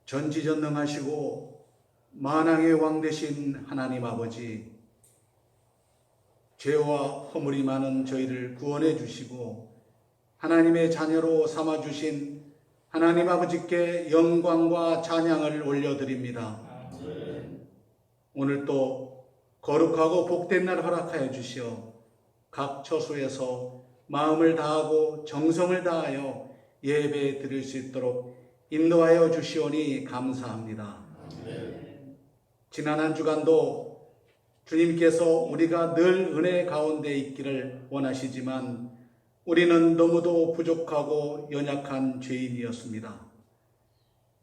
전지전능하시고 만왕의 왕 되신 하나님 아버지, 죄와 허물이 많은 저희를 구원해 주시고 하나님의 자녀로 삼아 주신 하나님 아버지께 영광과 찬양을 올려드립니다. 오늘 또 거룩하고 복된 날 허락하여 주시어 각 처소에서 마음을 다하고 정성을 다하여 예배 드릴 수 있도록 인도하여 주시오니 감사합니다. 지난 한 주간도 주님께서 우리가 늘 은혜 가운데 있기를 원하시지만 우리는 너무도 부족하고 연약한 죄인이었습니다.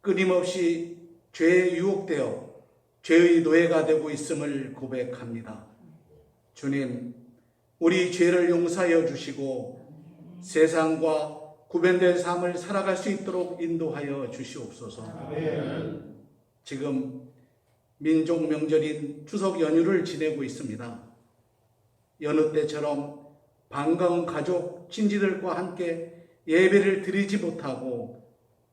끊임없이 죄에 유혹되어 죄의 노예가 되고 있음을 고백합니다. 주님, 우리 죄를 용서하여 주시고 세상과 구별된 삶을 살아갈 수 있도록 인도하여 주시옵소서. 지금 민족 명절인 추석 연휴를 지내고 있습니다. 여느 때처럼 반가운 가족, 친지들과 함께 예배를 드리지 못하고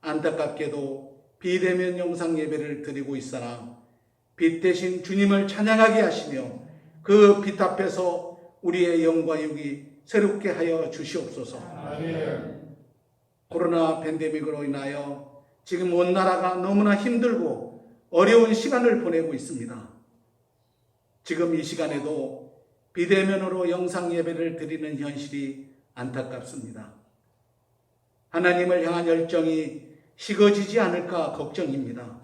안타깝게도 비대면 영상 예배를 드리고 있으나 빛 대신 주님을 찬양하게 하시며 그 빛 앞에서 우리의 영과 육이 새롭게 하여 주시옵소서. 코로나 팬데믹으로 인하여 지금 온 나라가 너무나 힘들고 어려운 시간을 보내고 있습니다. 지금 이 시간에도 비대면으로 영상 예배를 드리는 현실이 안타깝습니다. 하나님을 향한 열정이 식어지지 않을까 걱정입니다.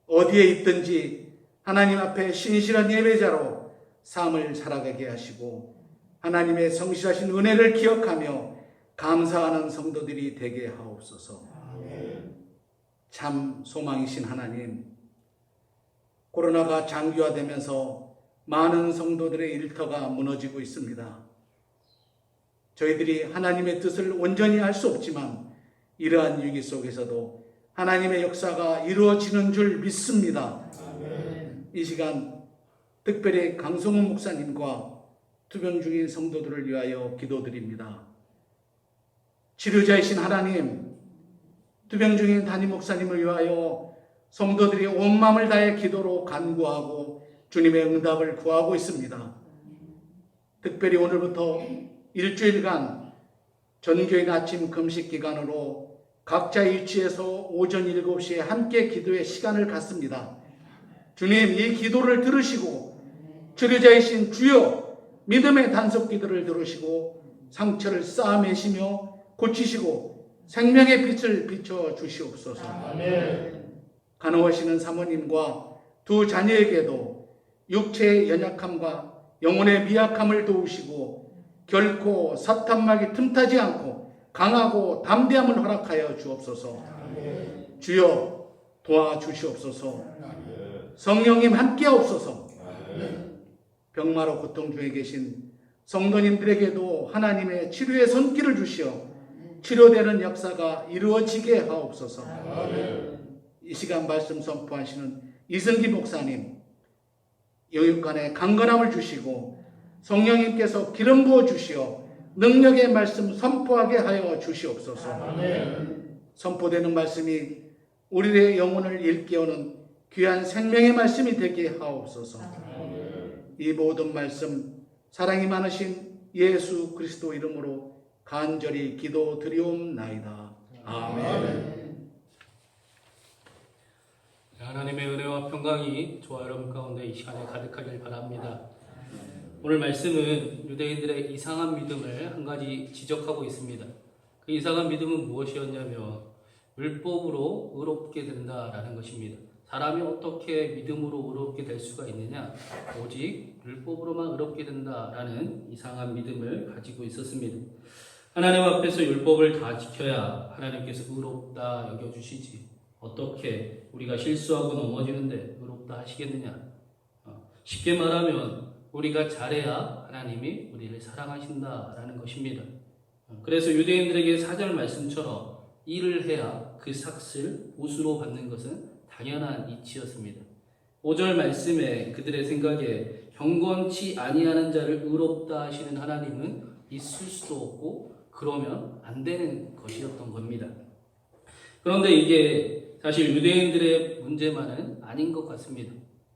어디에 있든지 하나님 앞에 신실한 예배자로 삶을 살아가게 하시고 하나님의 성실하신 은혜를 기억하며 감사하는 성도들이 되게 하옵소서. 참 소망이신 하나님, 코로나가 장기화되면서 많은 성도들의 일터가 무너지고 있습니다. 저희들이 하나님의 뜻을 온전히 알 수 없지만 이러한 위기 속에서도 하나님의 역사가 이루어지는 줄 믿습니다. 이 시간 특별히 강성훈 목사님과 투병 중인 성도들을 위하여 기도드립니다. 치료자이신 하나님, 투병 중인 담임 목사님을 위하여 성도들이 온 마음을 다해 기도로 간구하고 주님의 응답을 구하고 있습니다. 특별히 오늘부터 일주일간 전교인 아침 금식 기간으로 각자의 위치에서 오전 7시에 함께 기도의 시간을 갖습니다. 주님, 이 기도를 들으시고 치료자이신 주여 믿음의 단속 기도를 들으시고 상처를 쌓아매시며 고치시고 생명의 빛을 비춰 주시옵소서. 간호하시는 사모님과 두 자녀에게도 육체의 연약함과 영혼의 미약함을 도우시고 결코 사탄막이 틈타지 않고 강하고 담대함을 허락하여 주옵소서. 주여 도와주시옵소서. 성령님 함께하옵소서. 병마로 고통 중에 계신 성도님들에게도 하나님의 치료의 손길을 주시어 치료되는 역사가 이루어지게 하옵소서. 이 시간 말씀 선포하시는 이승기 목사님, 영육간에 강건함을 주시고 성령님께서 기름 부어 주시어 능력의 말씀 선포하게 하여 주시옵소서. 선포되는 말씀이 우리의 영혼을 일깨우는 귀한 생명의 말씀이 되게 하옵소서. 이 모든 말씀 사랑이 많으신 예수 그리스도 이름으로 간절히 기도드리옵나이다. 아멘. 하나님의 은혜와 평강이 저와 여러분 가운데 이 시간에 가득하길 바랍니다. 오늘 말씀은 유대인들의 이상한 믿음을 한 가지 지적하고 있습니다. 그 이상한 믿음은 무엇이었냐면 율법으로 의롭게 된다라는 것입니다. 사람이 어떻게 믿음으로 의롭게 될 수가 있느냐? 오직 율법으로만 의롭게 된다라는 이상한 믿음을 가지고 있었습니다. 하나님 앞에서 율법을 다 지켜야 하나님께서 의롭다 여겨주시지. 어떻게 우리가 실수하고 넘어지는데 의롭다 하시겠느냐? 쉽게 말하면 우리가 잘해야 하나님이 우리를 사랑하신다라는 것입니다. 그래서 유대인들에게 4절 말씀처럼 일을 해야 그 삭슬 옷으로 받는 것은 당연한 이치였습니다. 5절 말씀에 그들의 생각에 경건치 아니하는 자를 의롭다 하시는 하나님은 있을 수도 없고 그러면 안 되는 것이었던 겁니다. 그런데 이게 사실 유대인들의 문제만은 아닌 것 같습니다.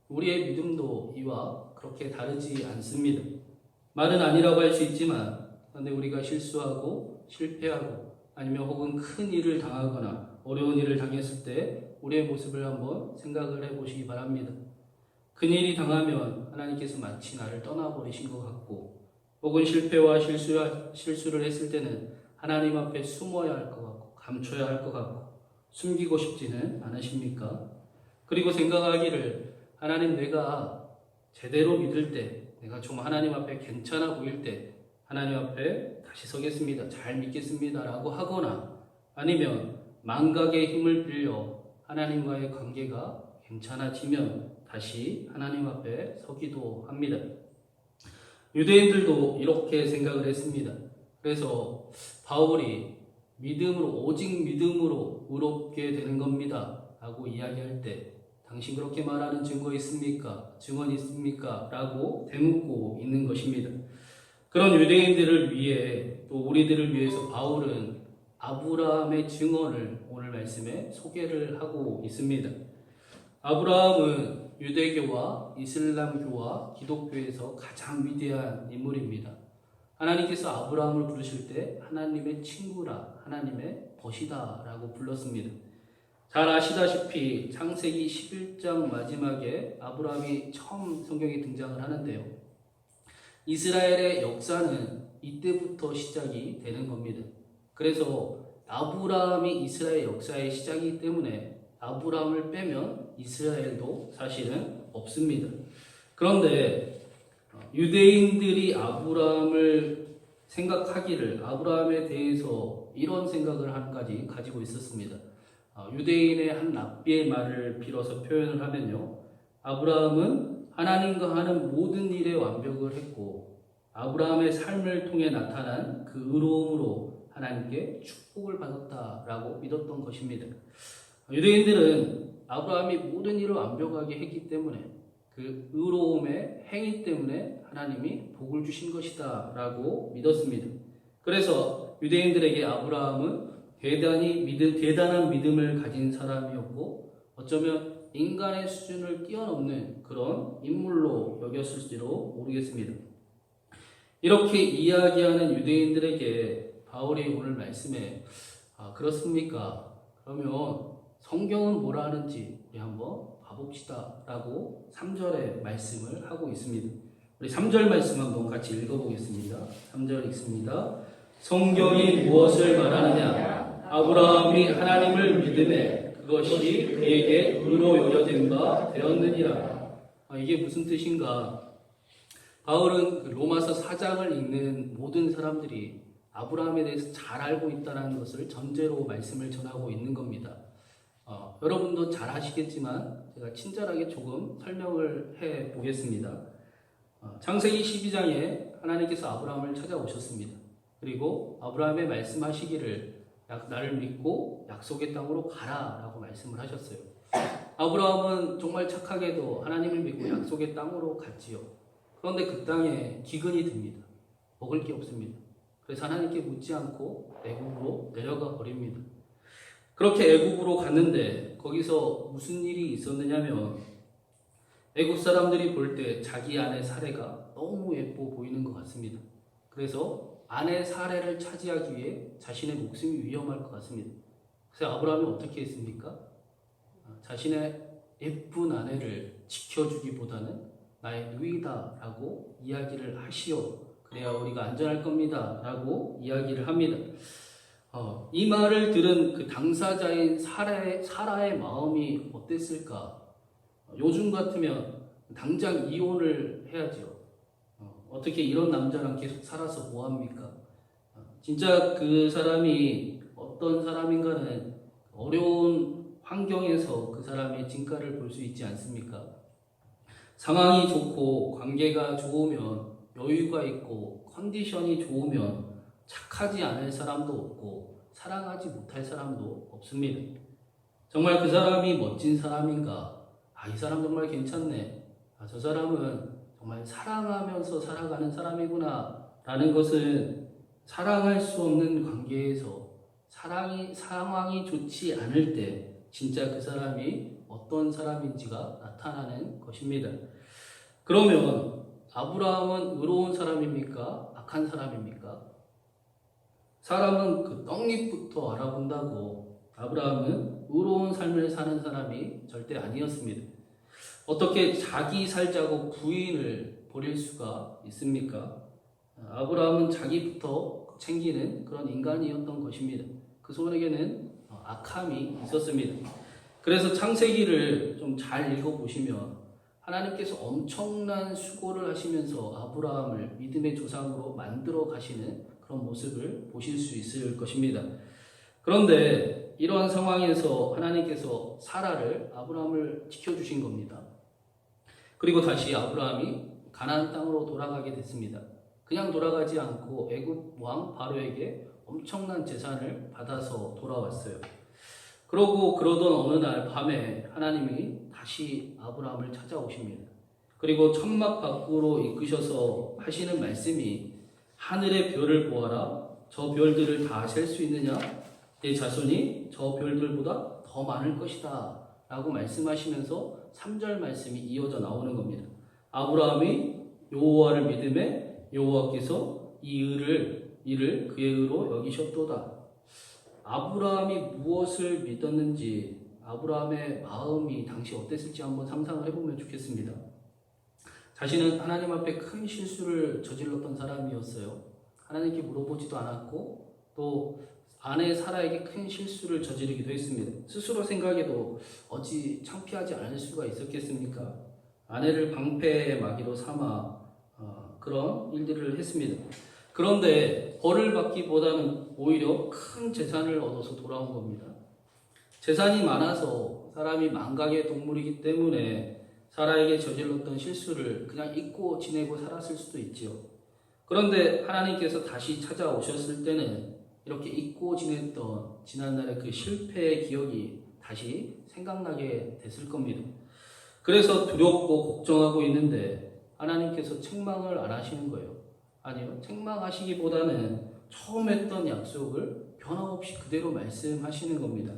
우리의 믿음도 이와 그렇게 다르지 않습니다. 말은 아니라고 할 수 있지만, 그런데 우리가 실수하고 실패하고 아니면 혹은 큰 일을 당하거나 어려운 일을 당했을 때 우리의 모습을 한번 생각을 해보시기 바랍니다. 큰 일이 당하면 하나님께서 마치 나를 떠나버리신 것 같고, 혹은 실패와 실수를 했을 때는 하나님 앞에 숨어야 할 것 같고 감춰야 할 것 같고 숨기고 싶지는 않으십니까? 그리고 생각하기를 하나님, 내가 제대로 믿을 때, 내가 좀 하나님 앞에 괜찮아 보일 때 하나님 앞에 다시 서겠습니다, 잘 믿겠습니다 라고 하거나, 아니면 망각의 힘을 빌려 하나님과의 관계가 괜찮아지면 다시 하나님 앞에 서기도 합니다. 유대인들도 이렇게 생각을 했습니다. 그래서 바울이 믿음으로, 오직 믿음으로 의롭게 되는 겁니다 라고 이야기할 때, 당신 그렇게 말하는 증거 있습니까? 증언 있습니까? 라고 되묻고 있는 것입니다. 그런 유대인들을 위해, 또 우리들을 위해서 바울은 아브라함의 증언을 오늘 말씀에 소개를 하고 있습니다. 아브라함은 유대교와 이슬람교와 기독교에서 가장 위대한 인물입니다. 하나님께서 아브라함을 부르실 때 하나님의 친구라, 하나님의 벗이다 라고 불렀습니다. 잘 아시다시피 창세기 11장 마지막에 아브라함이 처음 성경에 등장을 하는데요. 이스라엘의 역사는 이때부터 시작이 되는 겁니다. 그래서 아브라함이 이스라엘 역사의 시작이기 때문에 아브라함을 빼면 이스라엘도 사실은 없습니다. 그런데 유대인들이 아브라함을 생각하기를, 아브라함에 대해서 이런 생각을 한까지 가지고 있었습니다. 유대인의 한 랍비의 말을 빌어서 표현을 하면요, 아브라함은 하나님과 하는 모든 일에 완벽을 했고 아브라함의 삶을 통해 나타난 그 의로움으로 하나님께 축복을 받았다라고 믿었던 것입니다. 유대인들은 아브라함이 모든 일을 완벽하게 했기 때문에, 그 의로움의 행위 때문에 하나님이 복을 주신 것이다 라고 믿었습니다. 그래서 유대인들에게 아브라함은 대단한 믿음을 가진 사람이었고, 어쩌면 인간의 수준을 뛰어넘는 그런 인물로 여겼을지도 모르겠습니다. 이렇게 이야기하는 유대인들에게 바울이 오늘 말씀에, 그렇습니까? 그러면 성경은 뭐라 하는지 우리 한번 봐봅시다 라고 3절의 말씀을 하고 있습니다. 우리 3절 말씀 한번 같이 읽어보겠습니다. 3절 읽습니다. 성경이 무엇을 말하느냐? 아브라함이 하나님을 믿음에 그것이 그에게 의로 여겨진 바 되었느니라. 이게 무슨 뜻인가? 바울은 그 로마서 4장을 읽는 모든 사람들이 아브라함에 대해서 잘 알고 있다는 것을 전제로 말씀을 전하고 있는 겁니다. 여러분도 잘 아시겠지만 제가 친절하게 조금 설명을 해 보겠습니다. 창세기 12장에 하나님께서 아브라함을 찾아오셨습니다. 그리고 아브라함에 말씀하시기를 나를 믿고 약속의 땅으로 가라 라고 말씀을 하셨어요. 아브라함은 정말 착하게도 하나님을 믿고 약속의 땅으로 갔지요. 그런데 그 땅에 기근이 듭니다. 먹을 게 없습니다. 그래서 하나님께 묻지 않고 애국으로 내려가 버립니다. 그렇게 애국으로 갔는데 거기서 무슨 일이 있었느냐면, 애국 사람들이 볼 때 자기 아내 사레가 너무 예뻐 보이는 것 같습니다. 그래서 아내 사레를 차지하기 위해 자신의 목숨이 위험할 것 같습니다. 그래서 아브라함이 어떻게 했습니까? 자신의 예쁜 아내를 지켜주기보다는 나의 누이다 라고 이야기를 하시오. 그래야 우리가 안전할 겁니다 라고 이야기를 합니다. 이 말을 들은 그 당사자인 사라의 마음이 어땠을까? 요즘 같으면 당장 이혼을 해야죠. 어떻게 이런 남자랑 계속 살아서 뭐합니까? 진짜 그 사람이 어떤 사람인가는 어려운 환경에서 그 사람의 진가를 볼 수 있지 않습니까? 상황이 좋고 관계가 좋으면, 여유가 있고 컨디션이 좋으면 착하지 않을 사람도 없고 사랑하지 못할 사람도 없습니다. 정말 그 사람이 멋진 사람인가? 이 사람 정말 괜찮네. 저 사람은 정말 사랑하면서 살아가는 사람이구나 라는 것은 사랑할 수 없는 관계에서 상황이 좋지 않을 때 진짜 그 사람이 어떤 사람인지가 나타나는 것입니다. 그러면 아브라함은 의로운 사람입니까? 악한 사람입니까? 사람은 그 떡잎부터 알아본다고 아브라함은 의로운 삶을 사는 사람이 절대 아니었습니다. 어떻게 자기 살자고 부인을 버릴 수가 있습니까? 아브라함은 자기부터 챙기는 그런 인간이었던 것입니다. 그 손에게는 악함이 있었습니다. 그래서 창세기를 좀 잘 읽어보시면 하나님께서 엄청난 수고를 하시면서 아브라함을 믿음의 조상으로 만들어 가시는 그런 모습을 보실 수 있을 것입니다. 그런데 이러한 상황에서 하나님께서 사라를 아브라함을 지켜주신 겁니다. 그리고 다시 아브라함이 가나안 땅으로 돌아가게 됐습니다. 그냥 돌아가지 않고 애굽 왕 바로에게 엄청난 재산을 받아서 돌아왔어요. 그러던 어느 날 밤에 하나님이 다시 아브라함을 찾아오십니다. 그리고 천막 밖으로 이끄셔서 하시는 말씀이 하늘의 별을 보아라. 저 별들을 다 셀 수 있느냐? 내 자손이 저 별들보다 더 많을 것이다 라고 말씀하시면서 3절 말씀이 이어져 나오는 겁니다. 아브라함이 여호와를 믿음에 여호와께서 이 일을 그의 의로 여기셨도다. 아브라함이 무엇을 믿었는지, 아브라함의 마음이 당시 어땠을지 한번 상상을 해보면 좋겠습니다. 자신은 하나님 앞에 큰 실수를 저질렀던 사람이었어요. 하나님께 물어보지도 않았고 또 아내 사라에게 큰 실수를 저지르기도 했습니다. 스스로 생각해도 어찌 창피하지 않을 수가 있었겠습니까? 아내를 방패의 마귀로 삼아 그런 일들을 했습니다. 그런데 벌을 받기보다는 오히려 큰 재산을 얻어서 돌아온 겁니다. 재산이 많아서 사람이 망각의 동물이기 때문에 사라에게 저질렀던 실수를 그냥 잊고 지내고 살았을 수도 있지요. 그런데 하나님께서 다시 찾아오셨을 때는 이렇게 잊고 지냈던 지난날의 그 실패의 기억이 다시 생각나게 됐을 겁니다. 그래서 두렵고 걱정하고 있는데 하나님께서 책망을 안 하시는 거예요. 아니요, 책망하시기보다는 처음 했던 약속을 변함없이 그대로 말씀하시는 겁니다.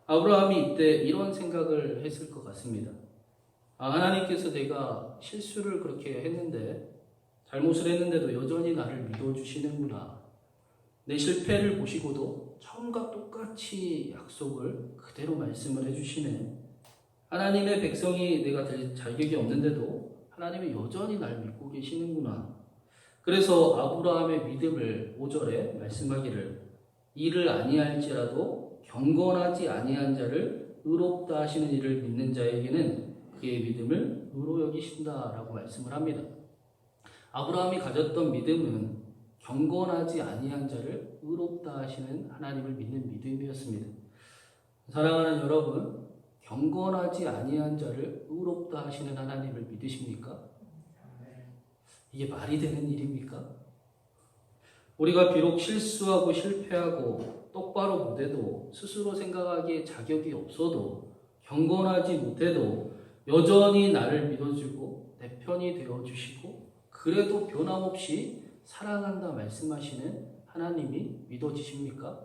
아브라함이 이때 이런 생각을 했을 것 같습니다. 하나님께서 내가 실수를 그렇게 했는데, 잘못을 했는데도 여전히 나를 믿어주시는구나. 내 실패를 보시고도 처음과 똑같이 약속을 그대로 말씀을 해주시는 하나님의 백성이 내가 될 자격이 없는데도 하나님이 여전히 날 믿고 계시는구나. 그래서 아브라함의 믿음을 5절에 말씀하기를 이를 아니할지라도 경건하지 아니한 자를 의롭다 하시는 이를 믿는 자에게는 그의 믿음을 의로 여기신다라고 말씀을 합니다. 아브라함이 가졌던 믿음은 경건하지 아니한 자를 의롭다 하시는 하나님을 믿는 믿음이었습니다. 사랑하는 여러분, 경건하지 아니한 자를 의롭다 하시는 하나님을 믿으십니까? 이게 말이 되는 일입니까? 우리가 비록 실수하고 실패하고 똑바로 못해도 스스로 생각하기에 자격이 없어도 경건하지 못해도 여전히 나를 믿어주고 내 편이 되어주시고 그래도 변함없이 사랑한다 말씀하시는 하나님이 믿어지십니까?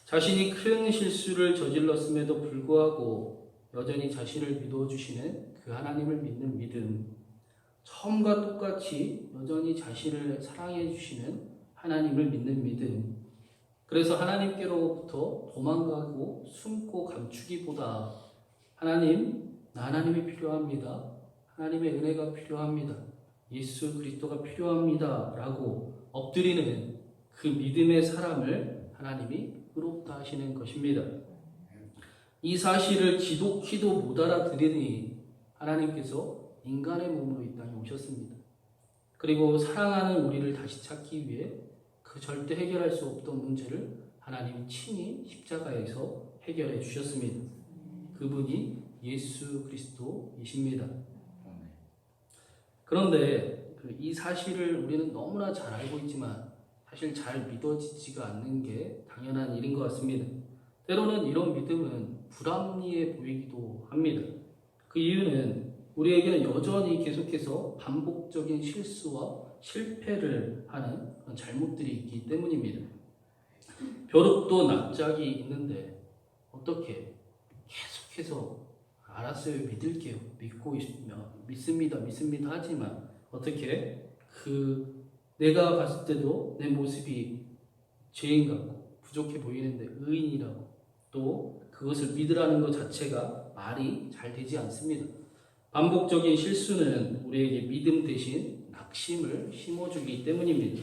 자신이 큰 실수를 저질렀음에도 불구하고 여전히 자신을 믿어주시는 그 하나님을 믿는 믿음, 처음과 똑같이 여전히 자신을 사랑해 주시는 하나님을 믿는 믿음. 그래서 하나님께로부터 도망가고 숨고 감추기보다 하나님이 필요합니다. 하나님의 은혜가 필요합니다. 예수 그리스도가 필요합니다. 라고 엎드리는 그 믿음의 사람을 하나님이 의롭다 하시는 것입니다. 이 사실을 지독히도 못 알아들으니 하나님께서 인간의 몸으로 이 땅에 오셨습니다. 그리고 사랑하는 우리를 다시 찾기 위해 그 절대 해결할 수 없던 문제를 하나님이 친히 십자가에서 해결해 주셨습니다. 그분이 예수 그리스도이십니다. 그런데 이 사실을 우리는 너무나 잘 알고 있지만 사실 잘 믿어지지가 않는 게 당연한 일인 것 같습니다. 때로는 이런 믿음은 불합리해 보이기도 합니다. 그 이유는 우리에게는 여전히 계속해서 반복적인 실수와 실패를 하는 그런 잘못들이 있기 때문입니다. 벼룩도 납작이 있는데 어떻게 계속해서 알았어요, 믿을게요, 믿고 믿습니다 하지만 어떻게 내가 봤을 때도 내 모습이 죄인 같고 부족해 보이는데 의인이라고 또 그것을 믿으라는 것 자체가 말이 잘 되지 않습니다. 반복적인 실수는 우리에게 믿음 대신 낙심을 심어주기 때문입니다.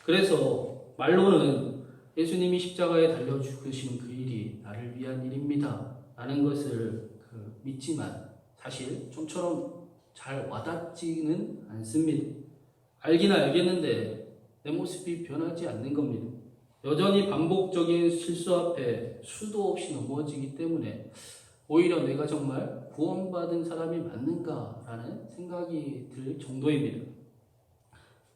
그래서 말로는 예수님이 십자가에 달려 죽으신 그 일이 나를 위한 일입니다 라는 것을 믿지만 사실 좀처럼 잘 와닿지는 않습니다. 알긴 알겠는데 내 모습이 변하지 않는 겁니다. 여전히 반복적인 실수 앞에 수도 없이 넘어지기 때문에 오히려 내가 정말 구원받은 사람이 맞는가라는 생각이 들 정도입니다.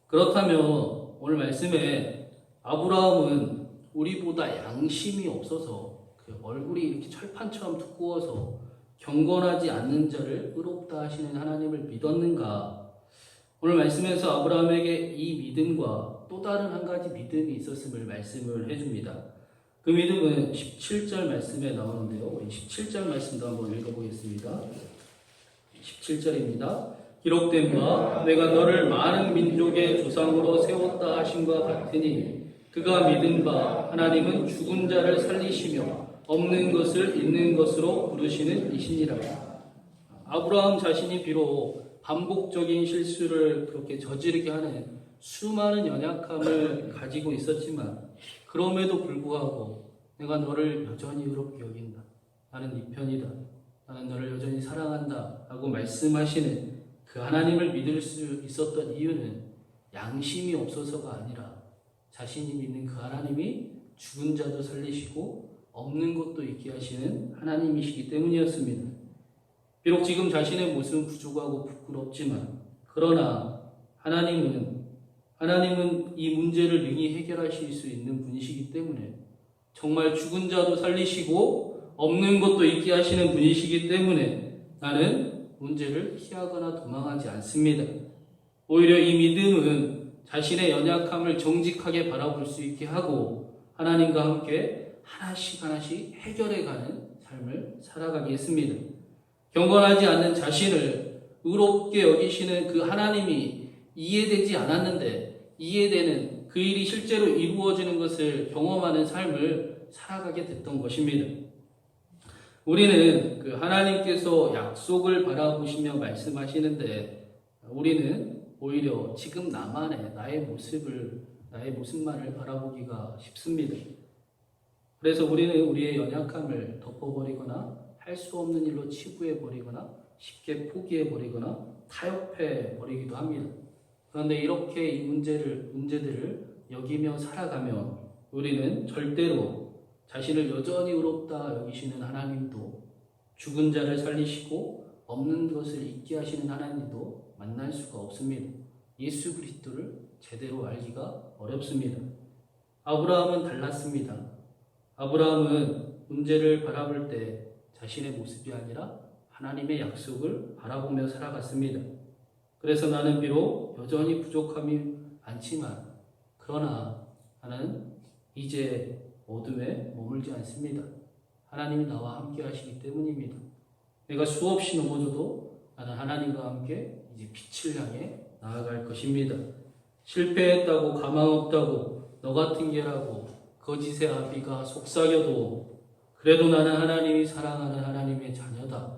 그렇다면 오늘 말씀에 아브라함은 우리보다 양심이 없어서 얼굴이 이렇게 철판처럼 두꺼워서 경건하지 않는 자를 의롭다 하시는 하나님을 믿었는가? 오늘 말씀에서 아브라함에게 이 믿음과 또 다른 한 가지 믿음이 있었음을 말씀을 해줍니다. 그 믿음은 17절 말씀에 나오는데요. 우리 17절 말씀도 한번 읽어보겠습니다. 17절입니다. 기록된 바 내가 너를 많은 민족의 조상으로 세웠다 하심과 같으니 그가 믿은 바 하나님은 죽은 자를 살리시며 없는 것을 있는 것으로 부르시는 이시니라. 아브라함 자신이 비록 반복적인 실수를 그렇게 저지르게 하는 수많은 연약함을 가지고 있었지만 그럼에도 불구하고 내가 너를 여전히 의롭게 여긴다. 나는 네 편이다. 나는 너를 여전히 사랑한다. 라고 말씀하시는 그 하나님을 믿을 수 있었던 이유는 양심이 없어서가 아니라 자신이 믿는 그 하나님이 죽은 자도 살리시고 없는 것도 있게 하시는 하나님이시기 때문이었습니다. 비록 지금 자신의 모습은 부족하고 부끄럽지만 그러나 하나님은 이 문제를 능히 해결하실 수 있는 분이시기 때문에 정말 죽은 자도 살리시고 없는 것도 있게 하시는 분이시기 때문에 나는 문제를 피하거나 도망하지 않습니다. 오히려 이 믿음은 자신의 연약함을 정직하게 바라볼 수 있게 하고 하나님과 함께 하나씩 해결해가는 삶을 살아가게 했습니다. 경건하지 않는 자신을 의롭게 여기시는 그 하나님이 이해되지 않았는데 이해되는 그 일이 실제로 이루어지는 것을 경험하는 삶을 살아가게 됐던 것입니다. 우리는 그 하나님께서 약속을 바라보시며 말씀하시는데 우리는 오히려 지금 나의 모습만을 바라보기가 쉽습니다. 그래서 우리는 우리의 연약함을 덮어버리거나 할 수 없는 일로 치부해버리거나 쉽게 포기해버리거나 타협해버리기도 합니다. 그런데 이렇게 이 문제들을 여기며 살아가면 우리는 절대로 자신을 여전히 의롭다 여기시는 하나님도 죽은 자를 살리시고 없는 것을 있게 하시는 하나님도 만날 수가 없습니다. 예수 그리스도를 제대로 알기가 어렵습니다. 아브라함은 달랐습니다. 아브라함은 문제를 바라볼 때 자신의 모습이 아니라 하나님의 약속을 바라보며 살아갔습니다. 그래서 나는 비록 여전히 부족함이 많지만 그러나 나는 이제 어둠에 머물지 않습니다. 하나님이 나와 함께 하시기 때문입니다. 내가 수없이 넘어져도 나는 하나님과 함께 이제 빛을 향해 나아갈 것입니다. 실패했다고 가망 없다고 너 같은 게라고 거짓의 아비가 속삭여도 그래도 나는 하나님이 사랑하는 하나님의 자녀다.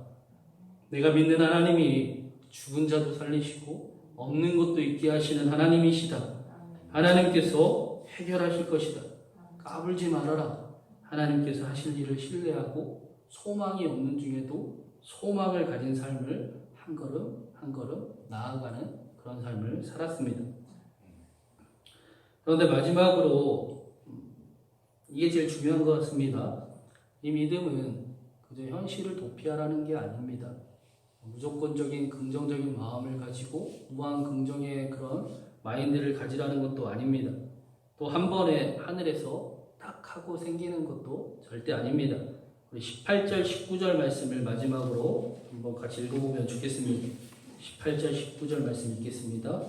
내가 믿는 하나님이 죽은 자도 살리시고 없는 것도 있게 하시는 하나님이시다. 하나님께서 해결하실 것이다. 까불지 말아라. 하나님께서 하실 일을 신뢰하고 소망이 없는 중에도 소망을 가진 삶을 한 걸음 한 걸음 나아가는 그런 삶을 살았습니다. 그런데 마지막으로 이게 제일 중요한 것 같습니다. 이 믿음은 그저 현실을 도피하라는 게 아닙니다. 무조건적인 긍정적인 마음을 가지고 무한 긍정의 그런 마인드를 가지라는 것도 아닙니다. 또 한 번에 하늘에서 딱 하고 생기는 것도 절대 아닙니다. 우리 18절 19절 말씀을 마지막으로 한번 같이 읽어보면 좋겠습니다. 18절 19절 말씀 읽겠습니다.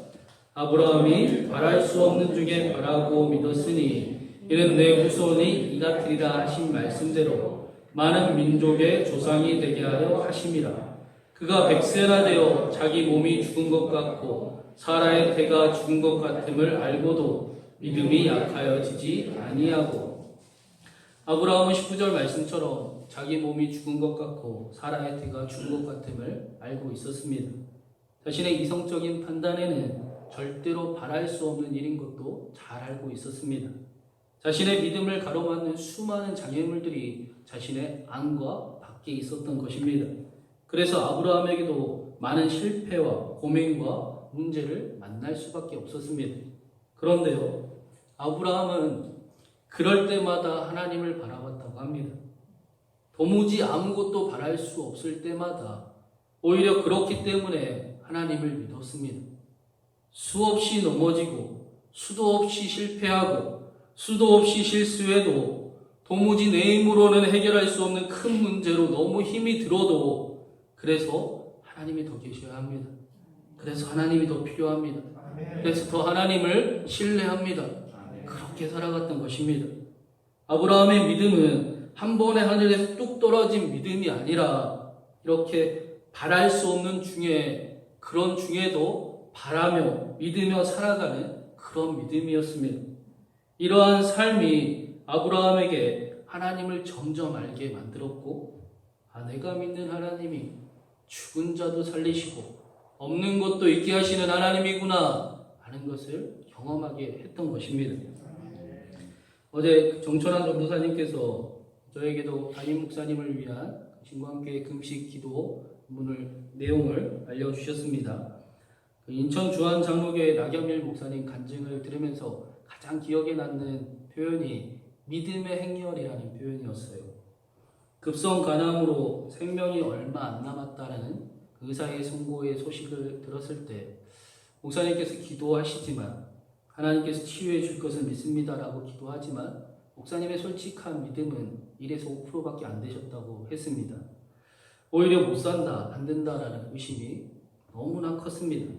아브라함이 바랄 수 없는 중에 바라고 믿었으니 이는 내 후손이 이같으리라 하신 말씀대로 많은 민족의 조상이 되게 하려 하심이라. 그가 100세나 되어 자기 몸이 죽은 것 같고 사라의 태가 죽은 것 같음을 알고도 믿음이 약하여지지 아니하고. 아브라함은 19절 말씀처럼 자기 몸이 죽은 것 같고 사라의 태가 죽은 것 같음을 알고 있었습니다. 자신의 이성적인 판단에는 절대로 바랄 수 없는 일인 것도 잘 알고 있었습니다. 자신의 믿음을 가로막는 수많은 장애물들이 자신의 안과 밖에 있었던 것입니다. 그래서 아브라함에게도 많은 실패와 고민과 문제를 만날 수밖에 없었습니다. 그런데요, 아브라함은 그럴 때마다 하나님을 바라봤다고 합니다. 도무지 아무것도 바랄 수 없을 때마다 오히려 그렇기 때문에 하나님을 믿었습니다. 수없이 넘어지고 수도 없이 실패하고 수도 없이 실수해도 도무지 내 힘으로는 해결할 수 없는 큰 문제로 너무 힘이 들어도 그래서 하나님이 더 계셔야 합니다. 그래서 하나님이 더 필요합니다. 그래서 더 하나님을 신뢰합니다. 그렇게 살아갔던 것입니다. 아브라함의 믿음은 한 번에 하늘에서 뚝 떨어진 믿음이 아니라 이렇게 바랄 수 없는 중에 그런 중에도 바라며 믿으며 살아가는 그런 믿음이었습니다. 이러한 삶이 아브라함에게 하나님을 점점 알게 만들었고, 내가 믿는 하나님이 죽은 자도 살리시고 없는 것도 있게 하시는 하나님이구나 하는 것을 경험하게 했던 것입니다. 어제 정철환 전도사님께서 저에게도 담임 목사님을 위한 신광교회 금식 기도 내용을 알려주셨습니다. 인천 주한 장로교회 나겸일 목사님 간증을 들으면서 가장 기억에 남는 표현이 믿음의 행렬이라는 표현이었어요. 급성 간암으로 생명이 얼마 안 남았다는 의사의 선고의 소식을 들었을 때 목사님께서 기도하시지만 하나님께서 치유해 줄 것을 믿습니다라고 기도하지만 목사님의 솔직한 믿음은 1에서 5%밖에 안 되셨다고 했습니다. 오히려 못 산다, 안 된다라는 의심이 너무나 컸습니다.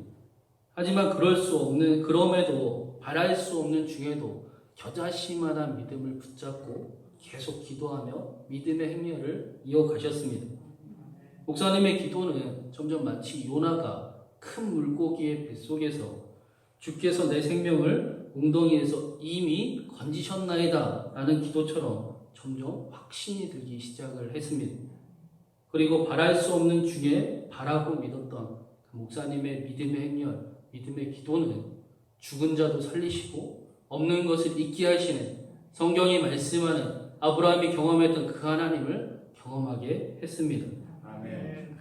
하지만 그럼에도 바랄 수 없는 중에도 겨자씨만한 믿음을 붙잡고 계속 기도하며 믿음의 행렬을 이어가셨습니다. 목사님의 기도는 점점 마치 요나가 큰 물고기의 뱃속에서 주께서 내 생명을 웅덩이에서 이미 건지셨나이다 라는 기도처럼 점점 확신이 들기 시작을 했습니다. 그리고 바랄 수 없는 중에 바라고 믿었던 그 목사님의 믿음의 행렬, 믿음의 기도는 죽은 자도 살리시고 없는 것을 있게 하시는 성경이 말씀하는 아브라함이 경험했던 그 하나님을 경험하게 했습니다. 아멘.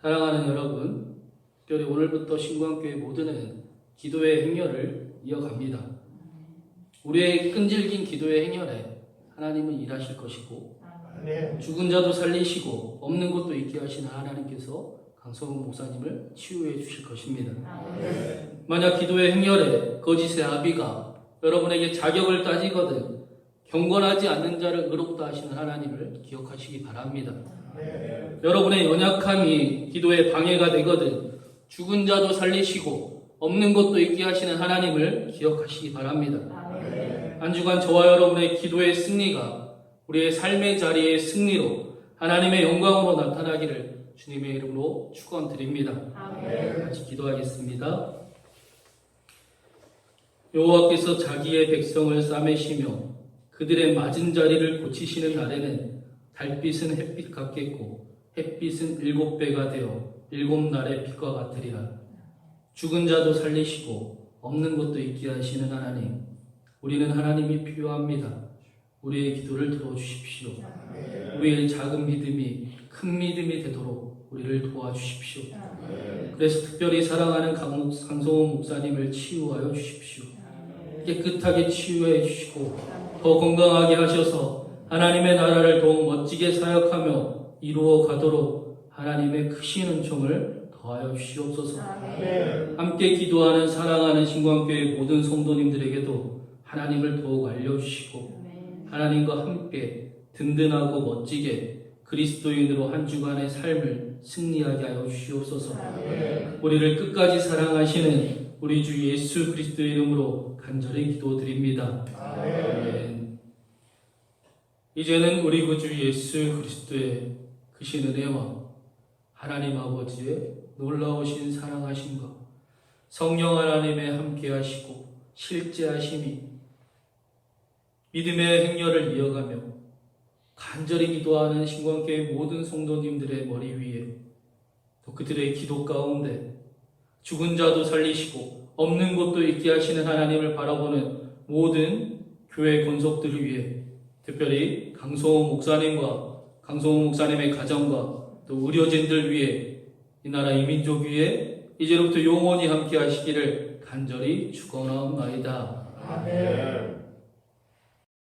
사랑하는 여러분, 특별히 오늘부터 신광교회 모두는 기도의 행렬을 이어갑니다. 우리의 끈질긴 기도의 행렬에 하나님은 일하실 것이고 아멘. 죽은 자도 살리시고 없는 것도 있게 하시는 하나님께서 강성훈 목사님을 치유해 주실 것입니다. 아멘. 만약 기도의 행렬에 거짓의 아비가 여러분에게 자격을 따지거든 경건하지 않는 자를 의롭다 하시는 하나님을 기억하시기 바랍니다. 아멘. 여러분의 연약함이 기도에 방해가 되거든 죽은 자도 살리시고 없는 것도 있게 하시는 하나님을 기억하시기 바랍니다. 아멘. 한 주간 저와 여러분의 기도의 승리가 우리의 삶의 자리의 승리로 하나님의 영광으로 나타나기를 주님의 이름으로 축원드립니다. 같이 기도하겠습니다. 여호와께서 자기의 백성을 싸매시며 그들의 맞은 자리를 고치시는 날에는 달빛은 햇빛 같겠고 햇빛은 7배가 되어 7날의 빛과 같으리라. 죽은 자도 살리시고 없는 것도 있게 하시는 하나님, 우리는 하나님이 필요합니다. 우리의 기도를 들어주십시오. 우리의 작은 믿음이 큰 믿음이 되도록 우리를 도와주십시오. 그래서 특별히 사랑하는 강성훈 목사님을 치유하여 주십시오. 깨끗하게 치유해 주시고 더 건강하게 하셔서 하나님의 나라를 더욱 멋지게 사역하며 이루어 가도록 하나님의 크신 은총을 더하여 주시옵소서. 함께 기도하는 사랑하는 신광교회 모든 성도님들에게도 하나님을 더욱 알려주시고 하나님과 함께 든든하고 멋지게 그리스도인으로 한 주간의 삶을 승리하게 하여 주시옵소서. 우리를 끝까지 사랑하시는 우리 주 예수 그리스도의 이름으로 간절히 기도드립니다. 아멘. 이제는 우리 구주 예수 그리스도의 크신 은혜와 하나님 아버지의 놀라우신 사랑하심과 성령 하나님의 함께하시고 실제하심이 믿음의 행렬을 이어가며 간절히 기도하는 신광교회 모든 성도님들의 머리 위에 또 그들의 기도 가운데 죽은 자도 살리시고 없는 것도 있게 하시는 하나님을 바라보는 모든 교회 권속들을 위해 특별히 강성호 목사님과 강성호 목사님의 가정과 또 의료진들 위해 이 나라 이민족 위에 이제로부터 영원히 함께 하시기를 간절히 축원하옵나이다. 아멘.